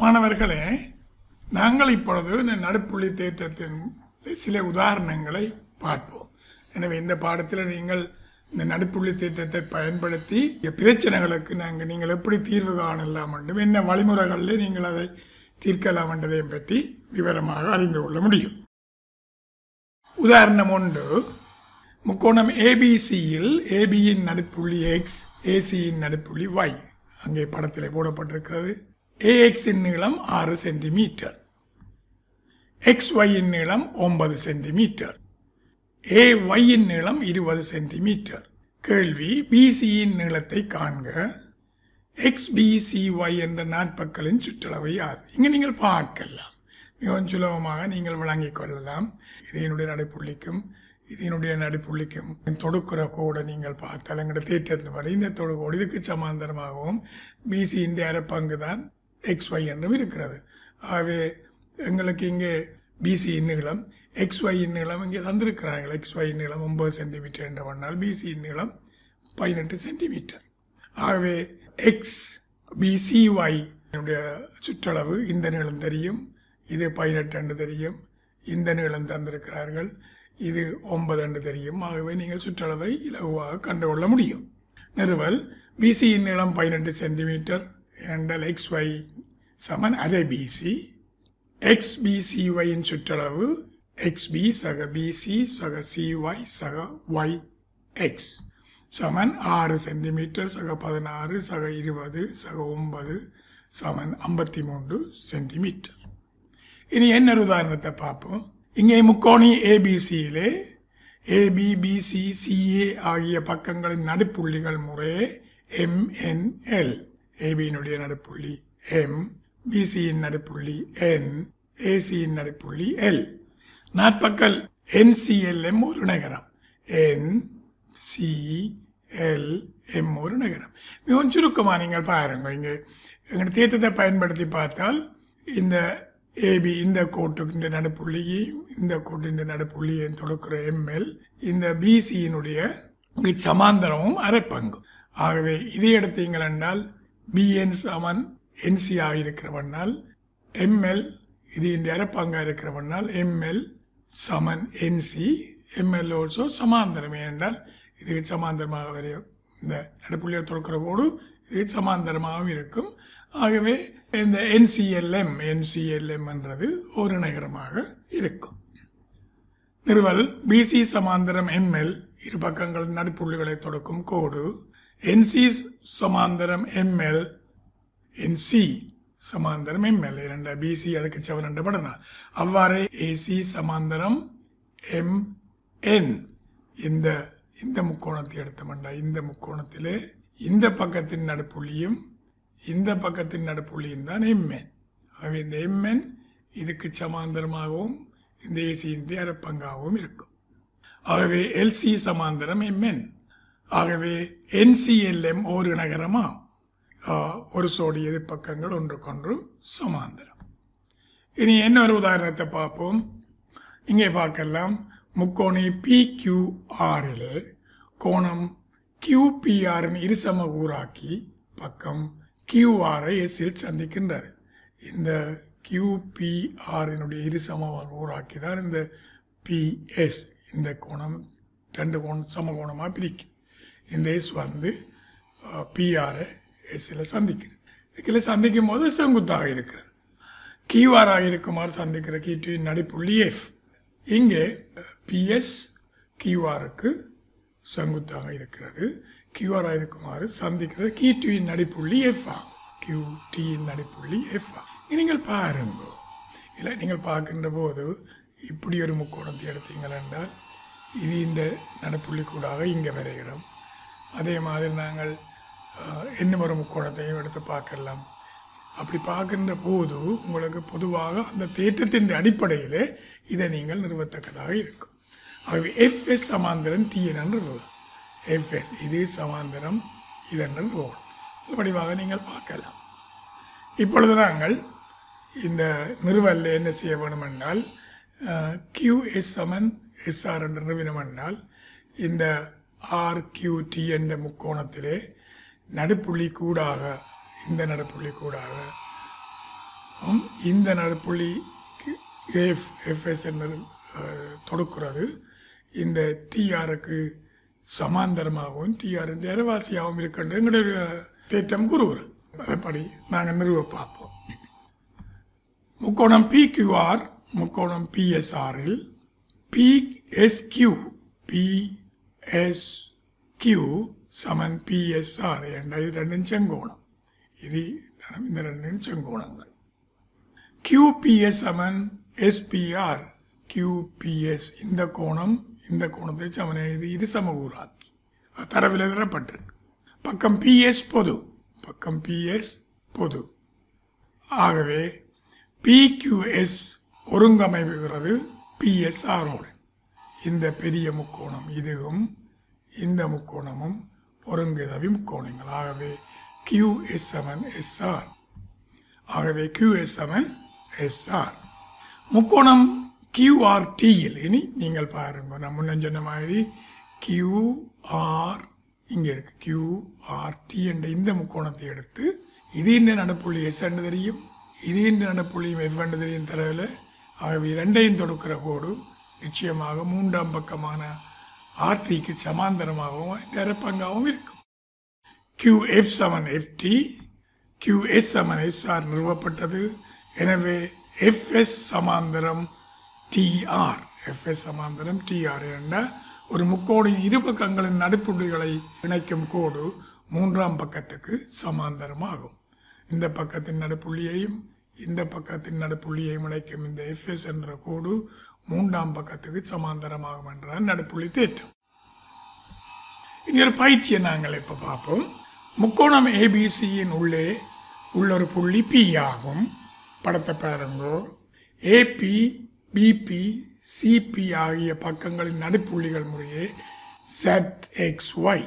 மாணவர்களே, நாங்கள் இப்பொழுது இந்த நடுப்புள்ளி தேற்றத்தின் சில உதாரணங்களை பார்ப்போம். எனவே இந்த பாடத்தில் நீங்கள் இந்த நடுப்புள்ளி தேற்றத்தை பயன்படுத்தி பிரச்சனைகளுக்கு நீங்கள் எப்படி தீர்வு காணலாம் என்றும் என்ன வழிமுறைகளில் நீங்கள் அதை தீர்க்கலாம் என்றதையும் பற்றி விவரமாக அறிந்து கொள்ள முடியும். உதாரணம் 1, முக்கோணம் ஏபிசியில் ஏபியின் நடுப்புள்ளி எக்ஸ், ஏசியின் நடுப்புள்ளி ஒய் அங்கே படத்தில் போடப்பட்டிருக்கிறது. ஏஎக்ஸின் நீளம் 6 சென்டிமீட்டர், XYயின் நீளம் 9 சென்டிமீட்டர், AYயின் நீளம் 20 சென்டிமீட்டர். கேள்வி: BCயின் நீளத்தை காண்க. XBCY என்ற நாட்பக்களின் சுற்றளவை யாது. இங்கே நீங்கள் பார்க்கலாம், மிகவும் சுலபமாக நீங்கள் விளங்கிக் கொள்ளலாம். இதனுடைய நடுப்புள்ளிக்கும் இதனுடைய நடுப்புள்ளிக்கும் தொடுக்கிற கோடை நீங்கள் பார்த்தால் எங்களோட தேற்றத்தின்படி இந்த தொடுகோடு இதுக்கு சமாந்தரமாகவும் BCயின் அரைப்பங்கு தான் XY என்றும் இருக்கிறது. ஆகவே எங்களுக்கு இங்கே BCயின் நீளம் XYயின் நீளம் இங்கே தந்திருக்கிறார்கள். XYயின் நீளம் 9 சென்டிமீட்டர் என்று பண்ணால் BCயின் நீளம் 18 சென்டிமீட்டர். ஆகவே XBCY சுற்றளவு இந்த நீளம் தெரியும், இது 18 என்று தெரியும், இந்த நீளம் தந்திருக்கிறார்கள், இது 9 என்று தெரியும். ஆகவே நீங்கள் சுற்றளவை இலகுவாக கண்டுகொள்ள முடியும். நிறுவல்: BCயின் நீளம் 18 சென்டிமீட்டர் என்றால் XY சமன் அரை BC. XBCYயின் சுற்றளவு XB சக BC சக CY சக YX சமன் 6 சென்டிமீட்டர் சக 16 சக 20 சக 9 சமன் 53 சென்டிமீட்டர். இனி என்ன உதாரணத்தை பார்ப்போம். இங்கே முக்கோணி ஏபிசியிலே AB, BC, CA ஆகிய பக்கங்களின் நடுப்புள்ளிகள் முறையே MNL. ABயினுடைய நடுப்புள்ளி M, BCயின் நடுப்புள்ளி N, ACயின் நடுப்புள்ளி L. நாட்பக்கல் NCLM ஒரு நகரம், NCLM ஒரு நகரம். மிகவும் சுருக்கமாக நீங்கள் பாருங்க. இங்கே எங்கள் தேற்றத்தை பயன்படுத்தி பார்த்தால் இந்த AB இந்த கோட்டுக்கு நடுப்புள்ளியையும் இந்த கோட்டின் நடுப்புள்ளியையும் தொடுக்கிற ML இந்த BCயினுடைய சமாந்தரமும் அரைப்பங்கு. ஆகவே இதை எடுத்தீங்கள் என்றால் BN சமன் NC ஆக இருக்கிறவனால் ML இது இந்த அரைப்பங்காக இருக்கிறவனால் ML சமன் NC. ML ஆல்சோ சமாந்தரம், ஏனென்றால் இது சமாந்தரமாக வரைய இந்த நடுப்புள்ளியை தொடுக்கிற கோடு இது சமாந்தரமாகவும் இருக்கும். ஆகவே இந்த NCLM என்றது ஒரு நகரமாக இருக்கும். நிறுவல்: BC சமாந்தரம் ML இரு பக்கங்கள் நடுப்புள்ளிகளை தொடுக்கும் கோடு. NC சமாந்தரம் ML, NC சமாந்தரம் ML இரண்ட BC அதுக்கு சமன் படனா. அவ்வாறே AC சமாந்தரம் MN. இந்த முக்கோணத்தை எடுத்தோம்னா இந்த முக்கோணத்திலே இந்த பக்கத்தின் நடுப்புள்ளியும் இந்த பக்கத்தின் நடுப்புள்ளியும் தான் MN. ஆகவே இந்த MN இதுக்கு சமாந்தரமாகவும் இந்த ஏசியின் அரைப்பங்காகவும் இருக்கும். ஆகவே LC சமாந்தரம் MN. ஆகவே NCLM ஒரு நகரமா ஒரு சோடி எதிர்பக்கங்கள் ஒன்றுக்கொன்று சமாந்தரம். இனி இன்னொரு உதாரணத்தை பார்ப்போம். இங்கே பார்க்கலாம், முக்கோணி PQRலே கோணம் QPRன் இருசம கூறாக்கி பக்கம் QRஐ எஸ்ஸில் சந்திக்கின்றது. இந்த QPRனுடைய இருசம கூறாக்கி தான் இந்த PS. இந்த கோணம் ரெண்டு சமகோணமாக பிரிக்கும். இந்த எஸ் வந்து PR எஸ்ஸில் சந்திக்குது. இதில் சந்திக்கும் போது செங்குத்தாக இருக்கிறது. QRஆக இருக்குமாறு சந்திக்கிற கீட்டின் நடுப்புள்ளி F. இங்கே PS QRக்கு செங்குத்தாக இருக்கிறது. QR இருக்குமாறு சந்திக்கிறது கீட்டின் நடுப்புள்ளி F ஆகும். QTயின் நடுப்புள்ளி F ஆகும். நீங்கள் பாருங்க, இல்லை நீங்கள் பார்க்கின்ற போது இப்படி ஒரு முக்கோணத்தை எடுத்தீங்கள் என்றால் இது இந்த நடுப்புள்ளி கூடாக இங்கே வரைகிறோம். அதே மாதிரி நாங்கள் இன்னும் ஒரு முக்கோணத்தையும் எடுத்து பார்க்கலாம். அப்படி பார்க்கின்ற போது உங்களுக்கு பொதுவாக அந்த தேற்றத்தின் அடிப்படையில் இதை நீங்கள் நிறுவத்தக்கதாக இருக்கும். ஆகவே FS சமாந்தரம் TN என்று FS இது சமாந்தரம் இதென்று வடிவாக நீங்கள் பார்க்கலாம். இப்பொழுது நாங்கள் இந்த நிறுவலில் என்ன செய்ய வேண்டும் என்றால் QS சமன் SR என்று நிறுவினம் என்றால் இந்த RQT என்ற முக்கோணத்திலே நடுப்புள்ளி கூடாக இந்த நடுப்புள்ளி கூடாக இந்த நடுப்புள்ளி எஃப்எஸ் என்று தொடுக்கிறது இந்த டிஆருக்கு சமாந்தரமாகவும் டிஆரின் அரைவாசியாகவும் இருக்கின்ற எங்களுடைய தேற்றம் கூறுகிறது. அதன்படி நாங்கள் நிறுவ பார்ப்போம். முக்கோணம் PQR முக்கோணம் PSRல் PSQ சமன் PSR என்ற இது ரெண்டும் செங்கோணம். இது இந்த ரெண்டும் செங்கோணங்கள். QPS சமன் SPR QPS இந்த கோணம் இந்த கோணத்தை சமன் இது சமகூறாக்கி தரவில் தரப்பட்டிருக்கு. பக்கம் PS பொது பக்கம் PS பொது. ஆகவே PQS ஒருங்கமைவுகிறது PSRோடு. இந்த பெரிய முக்கோணம் இதுவும் இந்த முக்கோணமும் ஒருங்கிதவி முக்கோணங்கள். ஆகவே QS சமன் SR. ஆகவே QS சமன் SR. முக்கோணம் QRTயில் இனி நீங்கள் பாருங்க, நான் முன்ன சொன்ன மாதிரி QR இங்கே இருக்கு. QRT என்ற இந்த முக்கோணத்தை எடுத்து இது இந்த நடுப்புள்ளி S என்று தெரியும், இது இந்த நடுப்புள்ளியும் F என்று தெரியும் தரவில். ஆகவே இரண்டையும் தொடுக்கிற கோடு நிச்சயமாக மூன்றாம் பக்கமான RTக்கு சமாந்தரமாகவும் நிரப்பங்காகவும் இருக்கும். QF சமன் FT QS சமன் SR நிறுவப்பட்டது. எனவே FS சமாந்தரம் TR FS சமாந்தரம் TR என்ற ஒரு முக்கோணின் இரு பக்கங்களின் நடுப்புள்ளிகளை இணைக்கும் கோடு மூன்றாம் பக்கத்துக்கு சமாந்தரமாகும். இந்த பக்கத்தின் நடுப்புள்ளியையும் இந்த பக்கத்தின் நடுப்புள்ளியையும் இணைக்கும் இந்த FS என்ற கோடு மூன்றாம் பக்கத்துக்கு சமாந்தரமாகும் என்றால் நடுப்புள்ளி தேற்றம். இனி ஒரு பயிற்சியை நாங்கள் இப்போ பார்ப்போம். முக்கோணம் ABCயின் உள்ளே உள்ள ஒரு புள்ளி P ஆகும். படத்தை பாருங்கோ. AP BP CP ஆகிய பக்கங்களின் நடுப்புள்ளிகள் முறையே ZXY.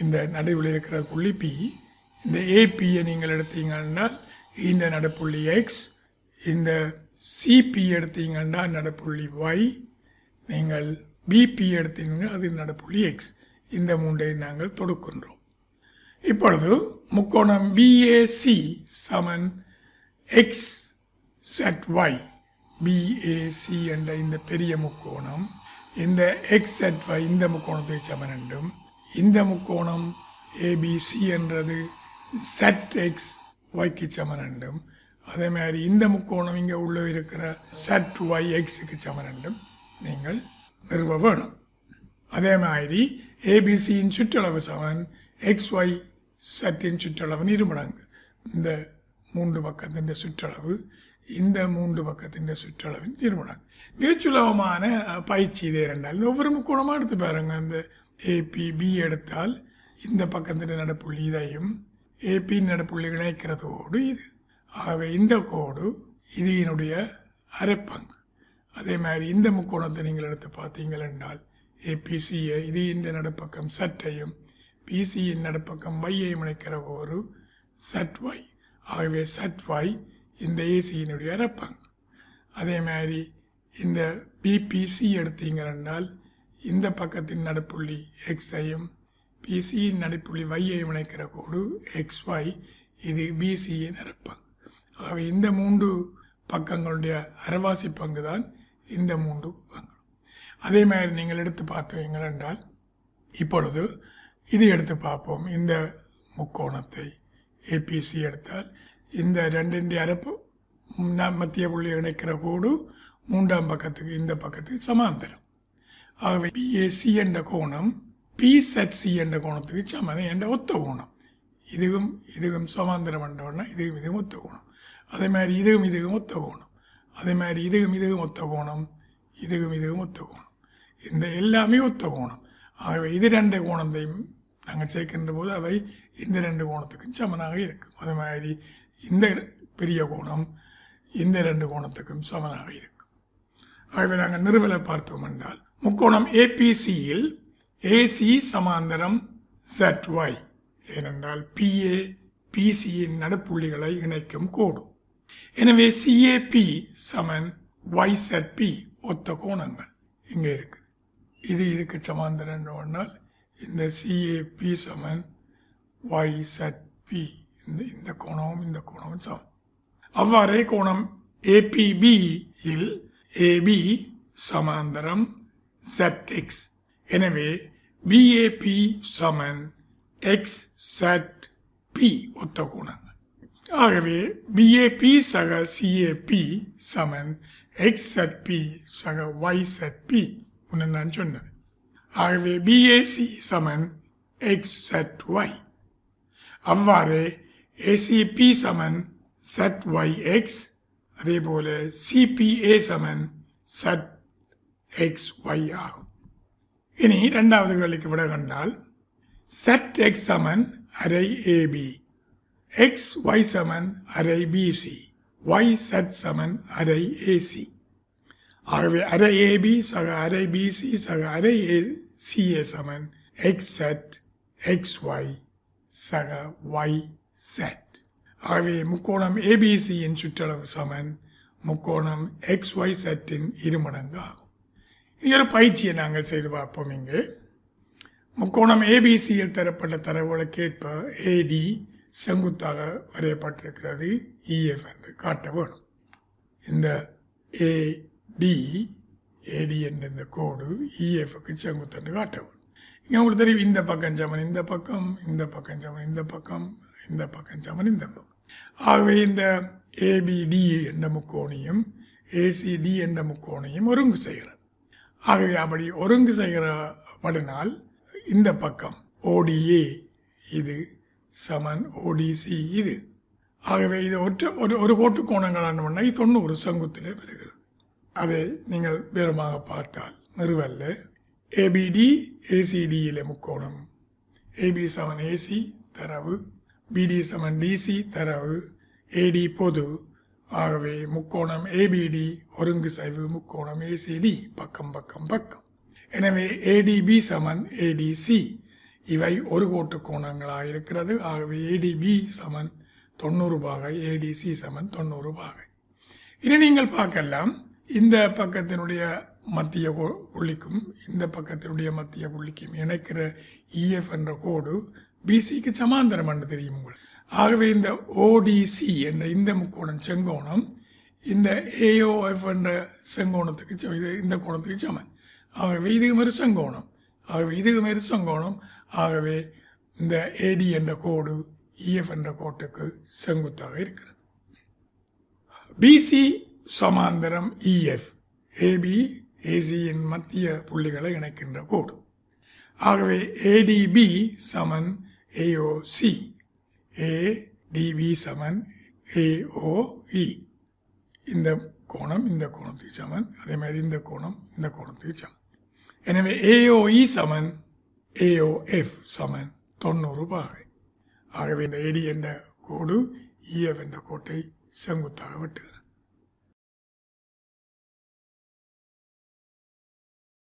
இந்த நடுவில் இருக்கிற புள்ளி P. இந்த APயை நீங்கள் எடுத்தீங்கன்னா இந்த நடுப்புள்ளி X, இந்த CP எடுத்தீங்கன்னா நடுப்புள்ளி Y, நீங்கள் BP எடுத்தீங்கன்னா அது நடுப்புள்ளி X. இந்த மூன்றை நாங்கள் தொடுக்கின்றோம். இப்பொழுது முக்கோணம் BAC சமன் XZY. BAC என்ற இந்த பெரிய முக்கோணம் இந்த XZY இந்த முக்கோணத்தை சமன் என்றும், இந்த முக்கோணம் ABC என்றது ZXYக்கு சமன் என்றும், அதே மாதிரி இந்த முக்கோணம் இங்கே உள்ள இருக்கிற ZYXக்கு சமன் என்றும் நீங்கள் நிறுவ வேணும். அதே மாதிரி ABCயின் சுற்றளவு சமன் XYZின் சுற்றளவு இருமடங்கு. இந்த மூன்று பக்கத்தின் சுற்றளவு இந்த மூன்று பக்கத்தின் சுற்றளவின் இருமடங்கு. மிகச்சுலபமான பயிற்சி இதே இரண்டால் ஒவ்வொரு முக்கோணமாக எடுத்து பாருங்க. இந்த APB எடுத்தால் இந்த பக்கத்தின் நடுப்புள்ளி இதையும் AP நடுப்புள்ளி இணைக்கிறதோடு இது. ஆகவே இந்த கோடு இது என்னுடைய அரைப்பங்கு. அதே மாதிரி இந்த முக்கோணத்தை நீங்கள் எடுத்து பார்த்தீங்கள் என்றால் APCயை இது இந்த நடுப்பக்கம் சற்றையும் PCயின் நடுப்பக்கம் வையையும் இணைக்கிற ஒரு ZY. ஆகவே ZY இந்த ACயினுடைய அரைப்பங்கு. அதே மாதிரி இந்த BPC எடுத்தீங்கள் என்றால் இந்த பக்கத்தின் நடுப்புள்ளி Xஐயும் PCயின் நடுப்புள்ளி வையையும் இணைக்கிற கோடு XY. இது BCயின் அரைப்பங்கு. ஆகவே இந்த மூன்று பக்கங்களுடைய அரைவாசி பங்கு தான் இந்த மூன்று பங்கு. அதே மாதிரி நீங்கள் எடுத்து பார்த்தீங்கள் என்றால் இப்பொழுது இது எடுத்து பார்ப்போம். இந்த முக்கோணத்தை APC எடுத்தால் இந்த ரெண்டின் அரைப்பு மத்திய புள்ளி இணைக்கிற கோடு மூன்றாம் பக்கத்துக்கு இந்த பக்கத்துக்கு சமாந்தரம். ஆகவே BAC என்ற கோணம் PZC என்ற கோணத்துக்கு சமன் என்ற ஒத்த கோணம். இதுவும் இதுவும் சமாந்தரம் என்றோன்னா இதுவும் இதுவும் ஒத்த கோணம். அதே மாதிரி இதுவும் இதுவும் ஒத்த கோணம். அதே மாதிரி இதுவும் இதுவும் ஒத்த கோணம். இதுவும் இதுவும் ஒத்த கோணம். இந்த எல்லாமே ஒத்த கோணம். ஆகவே இது ரெண்டு கோணத்தையும் நாங்கள் சேர்க்கின்ற போது அவை இந்த ரெண்டு கோணத்துக்கும் சமனாக இருக்கும். அதே மாதிரி இந்த பெரிய கோணம் இந்த ரெண்டு கோணத்துக்கும் சமனாக இருக்கும். ஆகவே நாங்கள் நிறுவலை பார்த்தோம் என்றால் முக்கோணம் APCயில் AC சமாந்தரம் ZY. ஏனென்றால் PA PCயின் நடுப்புள்ளிகளை இணைக்கும் கோடு. எனவே CAP சமன் YZP ஒத்த கோணங்கள் இங்கே இருக்கு. இது இதுக்கு சமாந்தரம் என்றால் இந்த CAP சமன் YZP இந்த கோணமும் இந்த கோணமும் சமம். அவ்வாறே கோணம் APB இல் AB சமாந்தரம் ZX. எனவே BAP சமன் XZP ஒத்த கோணங்கள். ஆகவே BAP சக CAP சமன் XZP சக YZP முன்ன நான் சொன்னது. ஆகவே BAC சமன் XZY. அவ்வாறு ACP சமன் ZYX. அதே போல CPA சமன் ZXY ஆகும். இனி இரண்டாவது கேள்விக்கு விட கண்டால் ZX சமன் அரை AB, XY சமன் அரை BC, YZ சமன் அரை AC. ஆகவே அரை AB சக அரை BC சக அரை CA சமன் XZ XY சக YZ. ஆகவே முக்கோணம் ABC இன் சுற்றளவு சமன் முக்கோணம் XYZ இன் இருமடங்கு ஆகும். இனி ஒரு பயிற்சியை நாங்கள் செய்து பார்ப்போம். இங்கு முக்கோணம் ABCயில் தரப்பட்ட தரவுகளுக்கேற்ப AD செங்குத்தாக வரையப்பட்டிருக்கிறது EF என்று காட்ட வேணும். இந்த AD என்ற இந்த கோடு EFக்கு செங்குத்து என்று காட்ட வேணும். இங்கே உங்களுக்கு தெரியும் இந்த பக்கம் சமன் இந்த பக்கம், இந்த பக்கம் சமன் இந்த பக்கம், இந்த பக்கம் சமன் இந்த பக்கம். ஆகவே இந்த ABD என்ற முக்கோணையும் ACD என்ற முக்கோணையும் ஒருங்கு செய்கிறது. ஆகவே அப்படி ஒருங்கு செய்கிறபடினால் இந்த பக்கம் ODA இது சமன் ODC இது. ஆகவே இது ஒரு கோட்டு கோணங்களான 90 செங்குத்திலே வருகிறது. அதை நீங்கள் வேறுமாக பார்த்தால் நிறுவல்ல ABD ACD இலே முக்கோணம், AB சமன் AC தரவு, BD சமன் DC தரவு, AD பொது. ஆகவே முக்கோணம் ABD ஒருங்கு செய்வு முக்கோணம் ACD பக்கம் பக்கம் பக்கம். எனவே ADB சமன் ADC இவை ஒரு கோட்டு கோணங்களாக இருக்கிறது. ஆகவே ADB சமன் 90 பாகை, ADC சமன் 90 பாகை. இனி நீங்கள் பார்க்கலாம் இந்த பக்கத்தினுடைய மத்திய புள்ளிக்கும் இந்த பக்கத்தினுடைய மத்திய புள்ளிக்கும் இணைக்கிற EF என்ற கோடு BCக்கு சமாந்தரம் என்று தெரியும் உங்களுக்கு. ஆகவே இந்த ODC என்ற இந்த முக்கோணம் செங்கோணம் இந்த AOF என்ற செங்கோணத்துக்கு இந்த கோணத்துக்கு சமன். ஆகவே இதுக்கு மேல் செங்கோணம், ஆகவே இதுக்கு மேல் செங்கோணம். ஆகவே இந்த AD என்ற கோடு EF என்ற கோட்டுக்கு செங்குத்தாக இருக்கிறது. BC சமாந்தரம் EF AB AC இன் மத்திய புள்ளிகளை இணைக்கின்ற கோடு. ஆகவே ADB சமன் AOC, ADB சமன் AOE. இந்த கோணம் இந்த கோணத்துக்கு சமன், அதே மாதிரி இந்த கோணம் இந்த கோணத்துக்கு சமன். எனவே AOE சமன் AOF சமன் 90 பாகை. ஆகவே இந்த AD என்ற கோடு EF என்ற கோட்டை செங்குத்தாக வெட்டுகிறது.